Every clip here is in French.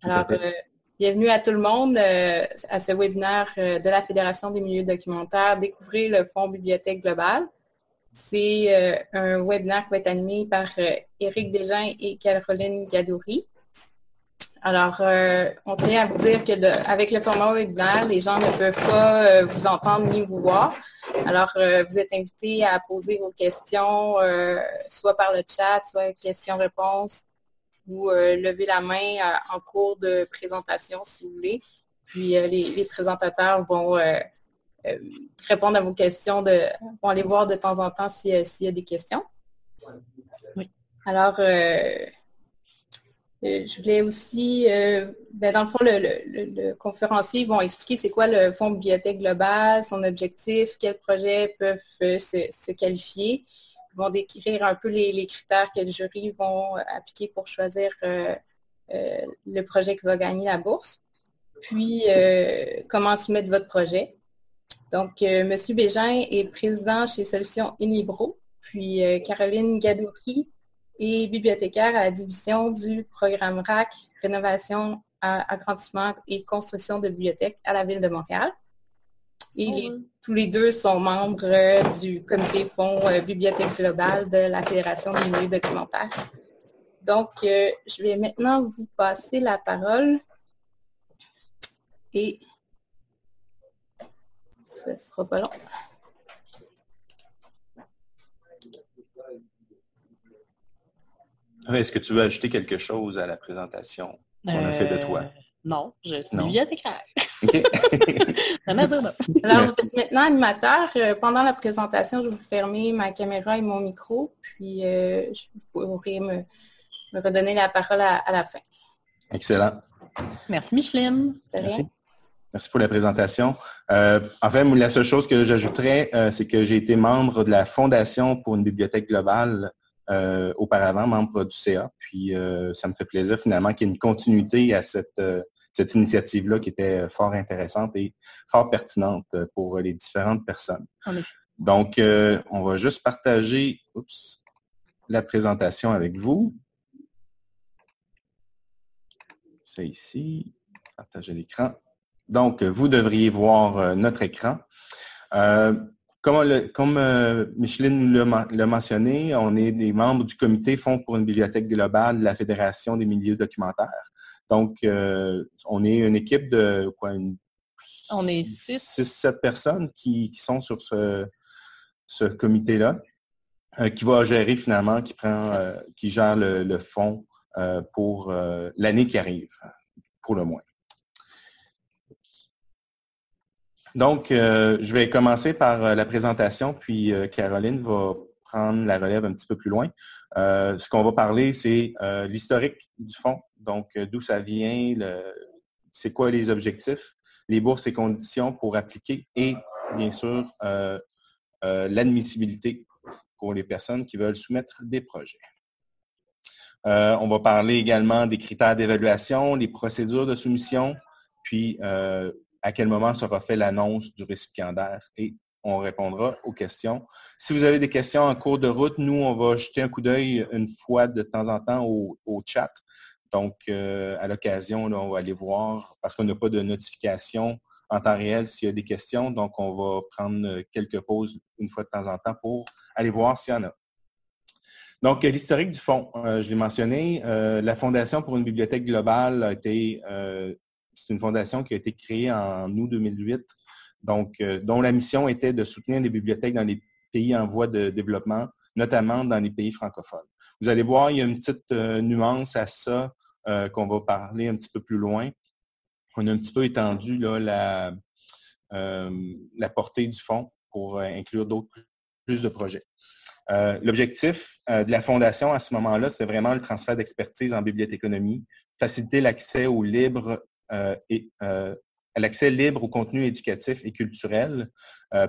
Tout à Alors, fait. bienvenue à tout le monde à ce webinaire de la Fédération des milieux documentaires Découvrez le Fonds Bibliothèque globale. C'est un webinaire qui va être animé par Éric Bégin et Caroline Gadouri. Alors, on tient à vous dire que avec le format webinaire, les gens ne peuvent pas vous entendre ni vous voir. Alors, vous êtes invités à poser vos questions, soit par le chat, soit questions-réponses, ou lever la main en cours de présentation, si vous voulez. Puis, les présentateurs vont répondre à vos questions, vont aller voir de temps en temps s'il y a des questions. Oui. Alors, je voulais aussi, dans le fond, le conférencier vont expliquer c'est quoi le Fonds Bibliothèque globale, son objectif, quels projets peuvent se qualifier. Ils vont décrire un peu les critères que le jury vont appliquer pour choisir le projet qui va gagner la bourse. Puis, comment soumettre votre projet. Donc, M. Bégin est président chez Solutions Inlibro, puis Caroline Gadouri est bibliothécaire à la division du programme RAC, Rénovation, Agrandissement et Construction de bibliothèques à la Ville de Montréal. Et tous les deux sont membres du comité Fonds Bibliothèque globale de la Fédération des milieux documentaires. Donc, je vais maintenant vous passer la parole et ce ne sera pas long. Est-ce que tu veux ajouter quelque chose à la présentation qu'on a fait de toi? Non, je suis bibliothécaire. OK. Alors, vous êtes maintenant animateur. Pendant la présentation, je vais vous fermer ma caméra et mon micro, puis je pourrai me redonner la parole à la fin. Excellent. Merci, Micheline. Merci. Merci pour la présentation. En fait, la seule chose que j'ajouterais, c'est que j'ai été membre de la Fondation pour une bibliothèque globale auparavant, membre du CA. Puis, ça me fait plaisir finalement qu'il y ait une continuité à cette initiative-là qui était fort intéressante et fort pertinente pour les différentes personnes. Donc, on va juste partager la présentation avec vous. C'est ici. Partager l'écran. Donc, vous devriez voir notre écran. Comme Micheline l'a mentionné, on est des membres du comité Fonds pour une bibliothèque globale de la Fédération des milieux documentaires. Donc, on est une équipe de on est 6-7 personnes qui sont sur ce comité-là, qui va gérer finalement, qui gère le fonds pour l'année qui arrive, pour le moins. Donc, je vais commencer par la présentation, puis Caroline va prendre la relève un petit peu plus loin. Ce qu'on va parler, c'est l'historique du fonds, donc d'où ça vient, c'est quoi les objectifs, les bourses et conditions pour appliquer et, bien sûr, l'admissibilité pour les personnes qui veulent soumettre des projets. On va parler également des critères d'évaluation, les procédures de soumission, puis à quel moment sera fait l'annonce du récipiendaire et on répondra aux questions. Si vous avez des questions en cours de route, nous, on va jeter un coup d'œil une fois de temps en temps au chat. Donc, à l'occasion, on va aller voir, parce qu'on n'a pas de notification en temps réel s'il y a des questions. Donc, on va prendre quelques pauses une fois de temps en temps pour aller voir s'il y en a. Donc, l'historique du fonds, je l'ai mentionné, la Fondation pour une bibliothèque globale a été... c'est une fondation qui a été créée en août 2008, donc dont la mission était de soutenir les bibliothèques dans les pays en voie de développement, notamment dans les pays francophones. Vous allez voir, il y a une petite nuance à ça qu'on va parler un petit peu plus loin. On a un petit peu étendu là, la portée du fonds pour inclure plus de projets. L'objectif de la Fondation à ce moment-là, c'est vraiment le transfert d'expertise en bibliothéconomie, faciliter l'accès au libre l'accès libre au contenu éducatif et culturel,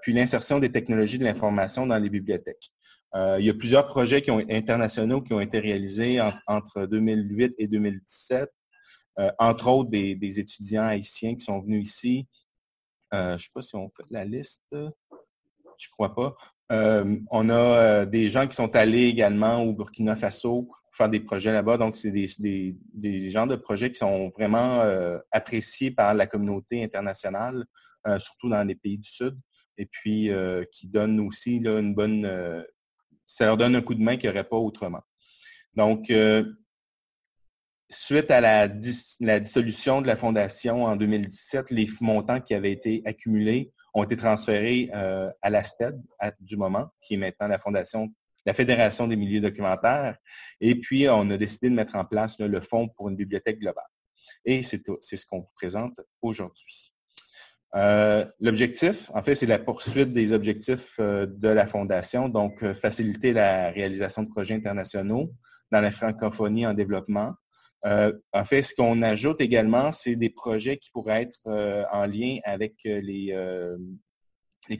puis l'insertion des technologies de l'information dans les bibliothèques. Il y a plusieurs projets internationaux qui ont été réalisés entre 2008 et 2017, entre autres des étudiants haïtiens qui sont venus ici. Je ne sais pas si on fait la liste, je ne crois pas. On a des gens qui sont allés également au Burkina Faso pour faire des projets là-bas. Donc, c'est des genres de projets qui sont vraiment appréciés par la communauté internationale, surtout dans les pays du Sud, et puis qui donnent aussi là, une bonne... ça leur donne un coup de main qu'il n'y aurait pas autrement. Donc, suite à la dissolution de la Fondation en 2017, les montants qui avaient été accumulés ont été transférés à la STED du moment, qui est maintenant la Fédération des milieux documentaires. Et puis, on a décidé de mettre en place là, le Fonds pour une bibliothèque globale. Et c'est ce qu'on vous présente aujourd'hui. L'objectif, en fait, c'est la poursuite des objectifs de la Fondation, donc faciliter la réalisation de projets internationaux dans la francophonie en développement. En fait, ce qu'on ajoute également, c'est des projets qui pourraient être en lien avec les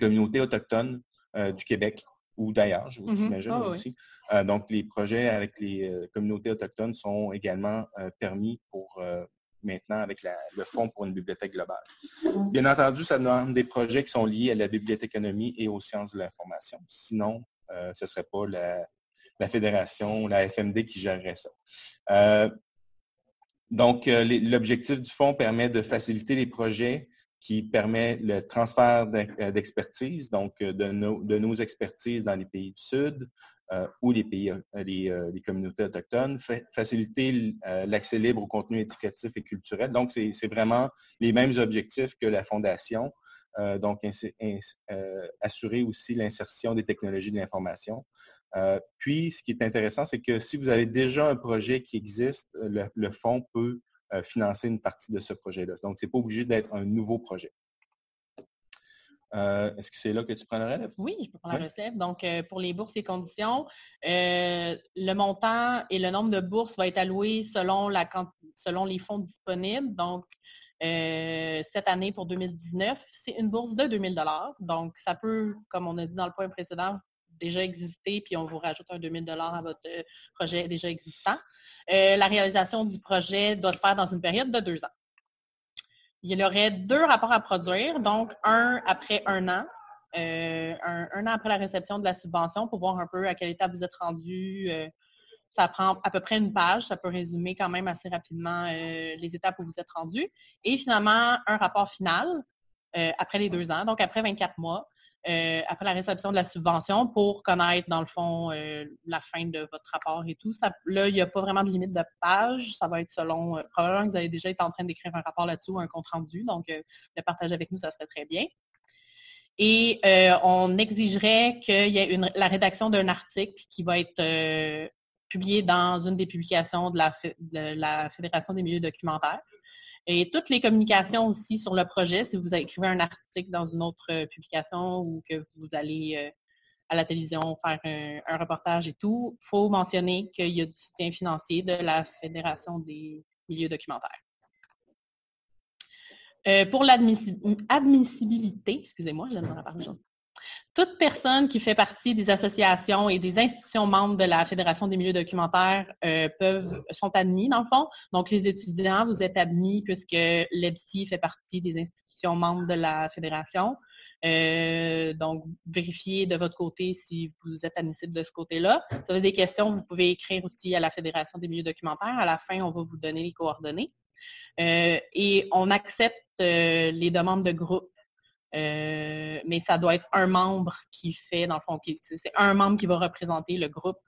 communautés autochtones du Québec ou d'ailleurs, je vous imagine aussi. Donc, les projets avec les communautés autochtones sont également permis pour maintenant avec le Fonds pour une bibliothèque globale. Bien entendu, ça demande des projets qui sont liés à la bibliothéconomie et aux sciences de l'information. Sinon, ce ne serait pas la Fédération, la FMD qui gérerait ça. Donc, l'objectif du fonds permet de faciliter les projets qui permet le transfert d'expertise, donc de nos expertises dans les pays du Sud ou les communautés autochtones, faciliter l'accès libre au contenu éducatif et culturel. Donc, c'est vraiment les mêmes objectifs que la Fondation. Donc, assurer aussi l'insertion des technologies de l'information. Puis, ce qui est intéressant, c'est que si vous avez déjà un projet qui existe, le fonds peut financer une partie de ce projet-là. Donc, ce n'est pas obligé d'être un nouveau projet. Est-ce que c'est là que tu prends la relève? Oui, je peux prendre la relève. Donc, pour les bourses et conditions, le montant et le nombre de bourses va être alloué selon les fonds disponibles. Donc, cette année, pour 2019, c'est une bourse de 2 000 $. Donc, ça peut, comme on a dit dans le point précédent, déjà exister, puis on vous rajoute un 2 000 $ à votre projet déjà existant. La réalisation du projet doit se faire dans une période de 2 ans. Il y aurait 2 rapports à produire, donc un après 1 an, un an après la réception de la subvention pour voir un peu à quelle étape vous êtes rendu. Ça prend à peu près 1 page, ça peut résumer quand même assez rapidement les étapes où vous êtes rendu. Et finalement, un rapport final après les 2 ans, donc après 24 mois. Après la réception de la subvention pour connaître, dans le fond, la fin de votre rapport et tout. Là, il n'y a pas vraiment de limite de page. Ça va être selon... probablement que vous avez déjà été en train d'écrire un rapport là-dessus ou un compte-rendu. Donc, le partager avec nous, ça serait très bien. Et on exigerait qu'il y ait la rédaction d'un article qui va être publié dans une des publications de la Fédération des milieux documentaires. Et toutes les communications aussi sur le projet, si vous écrivez un article dans une autre publication ou que vous allez à la télévision faire un reportage et tout, il faut mentionner qu'il y a du soutien financier de la Fédération des milieux documentaires. Pour l'admissibilité, excusez-moi, je viens de parler aujourd'hui. Toute personne qui fait partie des associations et des institutions membres de la Fédération des milieux documentaires sont admis, dans le fond. Donc, les étudiants, vous êtes admis puisque l'EBSI fait partie des institutions membres de la Fédération. Donc, vérifiez de votre côté si vous êtes admissible de ce côté-là. Si vous avez des questions, vous pouvez écrire aussi à la Fédération des milieux documentaires. À la fin, on va vous donner les coordonnées. Et on accepte les demandes de groupe. Mais ça doit être un membre qui fait, dans le fond, c'est un membre qui va représenter le groupe.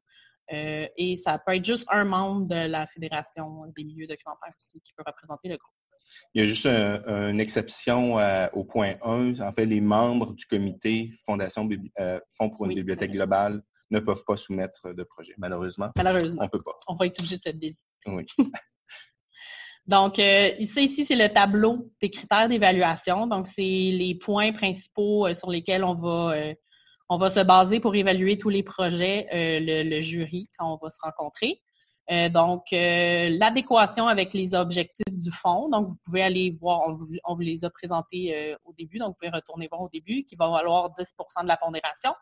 Et ça peut être juste un membre de la Fédération des milieux documentaires aussi qui peut représenter le groupe. Il y a juste une exception au point 1. En fait, les membres du comité Fondation Fonds pour une bibliothèque globale ne peuvent pas soumettre de projet, malheureusement. Malheureusement. On ne peut pas. On va être obligé de se décider. Oui. Donc, ici, c'est le tableau des critères d'évaluation. Donc, c'est les points principaux sur lesquels on va se baser pour évaluer tous les projets, le jury, quand on va se rencontrer. Donc, l'adéquation avec les objectifs du fonds. Donc, vous pouvez aller voir, on vous les a présentés au début, donc vous pouvez retourner voir au début, qui va valoir 10 % de la pondération.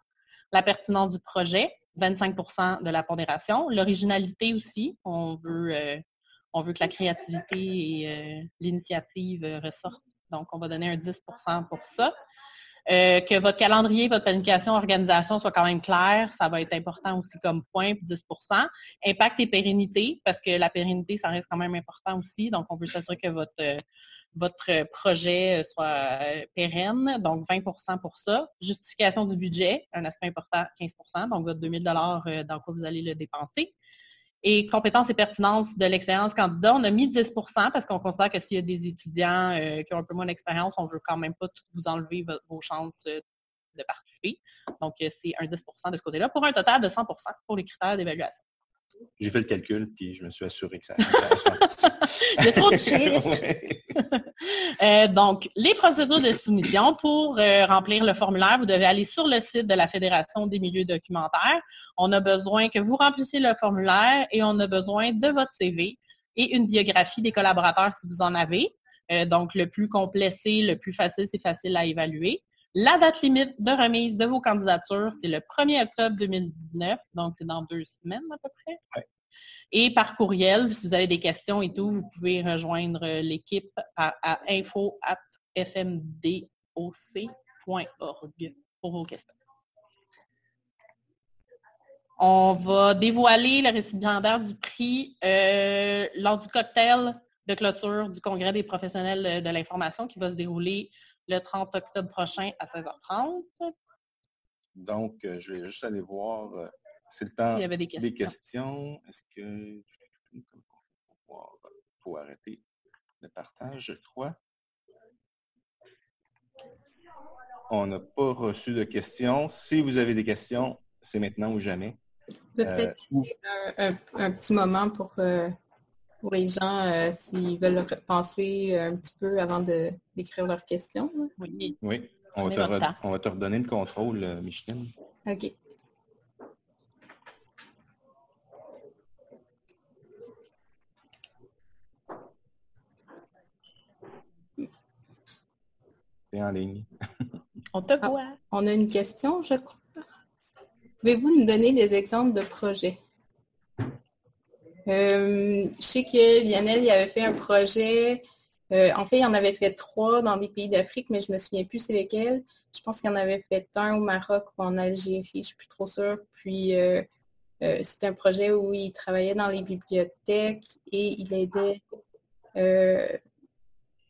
La pertinence du projet, 25 % de la pondération. L'originalité aussi, on veut que la créativité et l'initiative ressortent. Donc, on va donner un 10 % pour ça. Que votre calendrier, votre planification, organisation soit quand même clair, ça va être important aussi comme point, 10 Impact et pérennité, parce que la pérennité, ça reste quand même important aussi. Donc, on veut s'assurer que votre projet soit pérenne, donc 20 pour ça. Justification du budget, un aspect important, 15 donc votre 2000 $, dans quoi vous allez le dépenser. Et compétences et pertinence de l'expérience candidat, on a mis 10 parce qu'on considère que s'il y a des étudiants qui ont un peu moins d'expérience, on ne veut quand même pas vous enlever vos chances de participer. Donc, c'est un 10 de ce côté-là, pour un total de 100 pour les critères d'évaluation. J'ai fait le calcul, puis je me suis assuré que ça arrivait à 100%. Il y a trop de chiffres. Donc, les procédures de soumission pour remplir le formulaire, vous devez aller sur le site de la Fédération des milieux documentaires. On a besoin que vous remplissiez le formulaire et on a besoin de votre CV et une biographie des collaborateurs si vous en avez. Donc, le plus complet, c'est le plus facile, c'est facile à évaluer. La date limite de remise de vos candidatures, c'est le 1er octobre 2019, donc c'est dans 2 semaines à peu près. Ouais. Et par courriel, si vous avez des questions et tout, vous pouvez rejoindre l'équipe à info@fmdoc.org pour vos questions. On va dévoiler le récipiendaire du prix lors du cocktail de clôture du Congrès des professionnels de l'information qui va se dérouler le 30 octobre prochain à 16h30. Donc, je vais juste aller voir. C'est le temps des questions. Est-ce que faut arrêter le partage, je crois. On n'a pas reçu de questions. Si vous avez des questions, c'est maintenant ou jamais. Peut-être un petit moment pour les gens, s'ils veulent penser un petit peu avant d'écrire leurs questions. Oui. On va te redonner le contrôle, Micheline. OK. C'est en ligne. On te voit. On a une question, je crois. Pouvez-vous nous donner des exemples de projets? Je sais que Lionel il avait fait un projet. En fait, il en avait fait 3 dans des pays d'Afrique, mais je ne me souviens plus c'est lesquels. Je pense qu'il en avait fait un au Maroc ou en Algérie, je ne suis plus trop sûre. Puis, c'était un projet où il travaillait dans les bibliothèques et il aidait.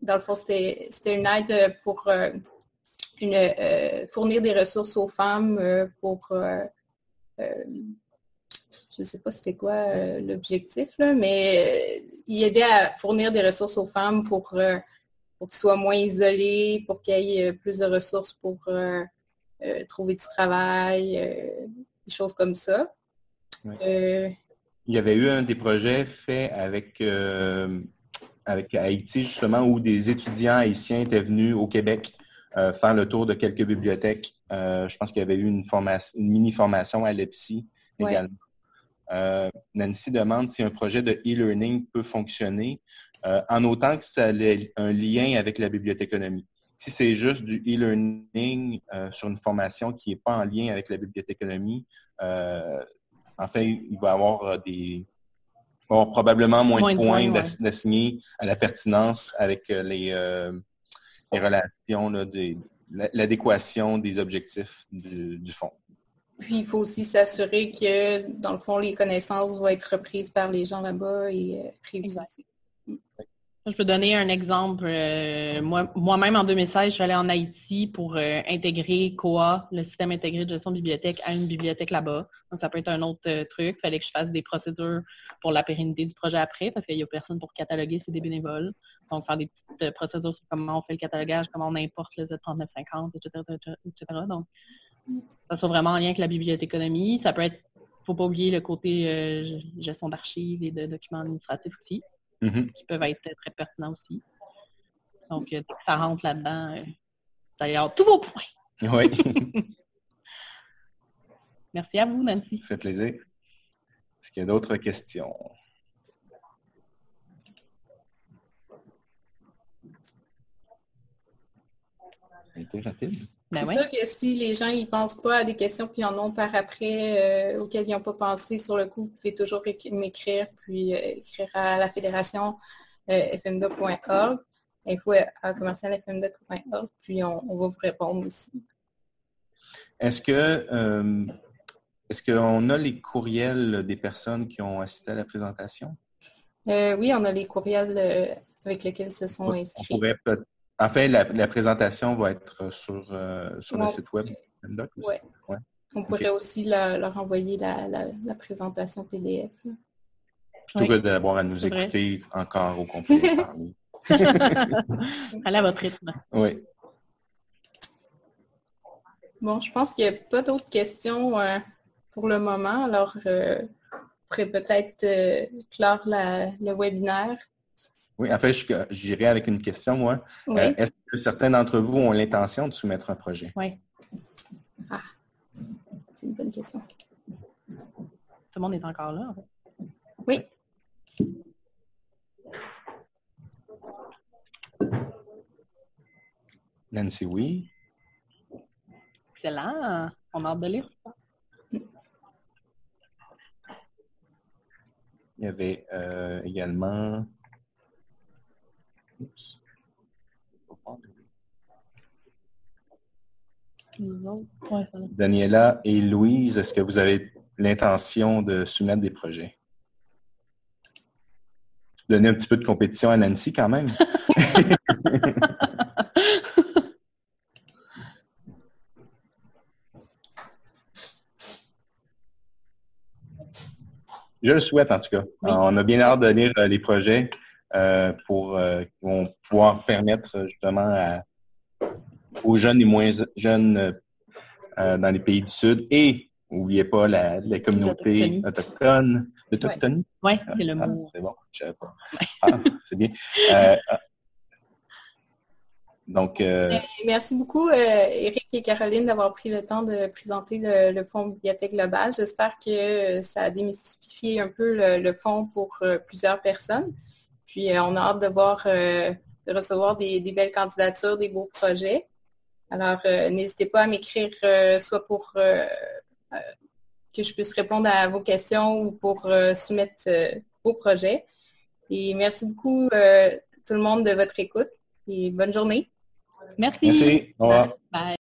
Dans le fond, c'était une aide pour fournir des ressources aux femmes pour... je ne sais pas c'était quoi l'objectif, là, mais il aidait à fournir des ressources aux femmes pour qu'elles soient moins isolées, pour qu'il y ait plus de ressources pour trouver du travail, des choses comme ça. Oui. Il y avait eu un des projets faits avec Haïti, justement, où des étudiants haïtiens étaient venus au Québec faire le tour de quelques bibliothèques. Je pense qu'il y avait eu une mini-formation à l'EPSI également. Nancy demande si un projet de e-learning peut fonctionner en autant que ça ait un lien avec la bibliothéconomie. Si c'est juste du e-learning sur une formation qui n'est pas en lien avec la bibliothéconomie, en fait, il va y avoir probablement moins de points d'assigner à la pertinence avec les relations, là, l'adéquation des objectifs du fonds. Puis, il faut aussi s'assurer que, dans le fond, les connaissances vont être reprises par les gens là-bas et réutilisées. Je peux donner un exemple. Moi-même, en 2016, je suis allée en Haïti pour intégrer COA, le système intégré de gestion de bibliothèque, à une bibliothèque là-bas. Donc, ça peut être un autre truc. Il fallait que je fasse des procédures pour la pérennité du projet après, parce qu'il n'y a personne pour cataloguer, c'est des bénévoles. Donc, faire des petites procédures sur comment on fait le catalogage, comment on importe le Z3950, etc. Donc, ça soit vraiment en lien avec la bibliothéconomie. Ça peut être, il ne faut pas oublier le côté gestion d'archives et de documents administratifs aussi, qui peuvent être très pertinents aussi. Donc, dès que ça rentre là-dedans, ça y a tous vos points. Oui. Merci à vous, Nancy. Ça fait plaisir. Est-ce qu'il y a d'autres questions? Ça a été rapide. C'est sûr que si les gens ne pensent pas à des questions puis en ont par après auxquelles ils n'ont pas pensé sur le coup, vous pouvez toujours m'écrire puis écrire à la fédération fmdoc.org. info@commercialfmdoc.org, puis on va vous répondre aussi. Est-ce qu'on a les courriels des personnes qui ont assisté à la présentation? Oui, on a les courriels avec lesquels ils se sont inscrits. En fait, la présentation va être sur le site web FMDoc aussi? Ouais. On pourrait aussi leur envoyer la présentation PDF. Plutôt que d'avoir à nous écouter encore au complet parler. Allez à votre rythme. Oui. Bon, je pense qu'il n'y a pas d'autres questions pour le moment. Alors, on pourrait peut-être clore le webinaire. Oui, après, j'irai avec une question, moi. Oui. Est-ce que certains d'entre vous ont l'intention de soumettre un projet? Oui. Ah, c'est une bonne question. Tout le monde est encore là, en fait. Oui. Nancy, oui. Excellent. On a hâte de lire ça. Il y avait également... Oups. Daniela et Louise, est-ce que vous avez l'intention de soumettre des projets? Donner un petit peu de compétition à Nancy quand même. Je le souhaite en tout cas. Oui. On a bien hâte de lire les projets qui vont pouvoir permettre justement aux jeunes et moins jeunes dans les pays du Sud et n'oubliez pas la communauté autochtone. L'autochtonie? Oui, c'est le mot. C'est bon, je savais pas. C'est bien. Donc, merci beaucoup, Éric et Caroline, d'avoir pris le temps de présenter le Fonds Bibliothèque Globale. J'espère que ça a démystifié un peu le fonds pour plusieurs personnes. Puis, on a hâte de recevoir des belles candidatures, des beaux projets. Alors, n'hésitez pas à m'écrire soit pour que je puisse répondre à vos questions ou pour soumettre vos projets. Et merci beaucoup tout le monde de votre écoute et bonne journée. Merci. Merci. Au revoir. Bye.